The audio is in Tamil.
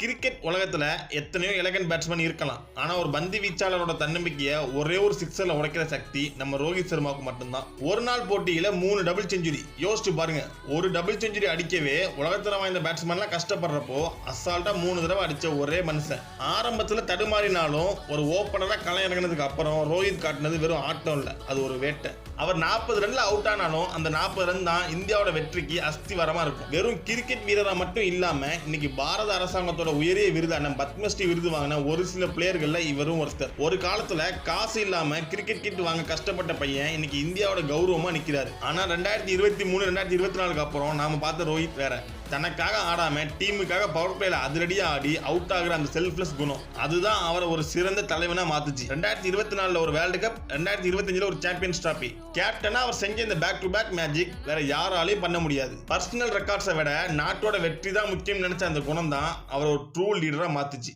கிரிக்கெட் உலகத்துல எத்தனையோ எலகன்ட் பேட்ஸ்மேன் இருக்கலாம். ஆனா ஒரு பந்து வீச்சாளரோட தன்னம்பிக்கையை ஒரே ஒரு சிக்ஸர்ல உடைக்கிற சக்தி நம்ம ரோஹித் சர்மாவுக்கு மட்டும்தான். ஒரு நாள் போட்டியில 3 டபுள் செஞ்சுரி. யோசிச்சு பாருங்க, ஒரு டபுள் செஞ்சுரி அடிக்கவே உலகத்துல வாய்ந்த பேட்ஸ்மேன்லாம் கஷ்டப்படுறப்போ அசால்ட்டா 3 தடவை அடிச்ச ஒரே மனுஷன். ஆரம்பத்துல தடுமாறினாலும் ஒரு ஓப்பனரா களம் இறங்கினதுக்கு அப்புறம் ரோஹித் காட்டினது வெறும் ஆட்டம் இல்ல, அது ஒரு வேட்டை. அவர் 40 ரன்ல அவுட் ஆனாலும் அந்த 40 ரன் தான் இந்தியாவோட வெற்றிக்கு அஸ்திவாரமா இருக்கும். வெறும் கிரிக்கெட் வீரரா மட்டும் இல்லாம இன்னைக்கு பாரத அரசாங்கத்தோட உயரிய விருதான பத்மஸ்ரீ விருது வாங்கின ஒரு சில பிளேயர்கள்ல இவரும் ஒருத்தர். ஒரு காலத்துல காசு இல்லாம கிரிக்கெட் கிட் வாங்க கஷ்டப்பட்ட பையன் இன்னைக்கு இந்தியாவோட கௌரவமா நிக்கிறாரு. ஆனா 2023 2024 அப்புறம் நாம பார்த்த ரோஹித் வேற. தனக்காக ஆடாம டீமுக்காக பவர் பிளேல அதிரடியா ஆடி அவுட் ஆகிற அந்த செல்ஃப்லெஸ் குணம் அதுதான் அவரை ஒரு சிறந்த தலைவனா மாத்துச்சு. 2024 ஒரு வேர்ல்டு கப், 2025 ஒரு சாம்பியன்ஸ் டிராபி. கேப்டனா அவர் செஞ்ச இந்த பேக் டு பேக் மேஜிக் வேற யாராலையும் பண்ண முடியாது. பர்சனல் ரெக்கார்ட்ஸை விட நாட்டோட வெற்றி தான் முக்கியம் நினைச்ச அந்த குணம் தான் அவர் ஒரு ட்ரூ லீடரா மாத்துச்சு.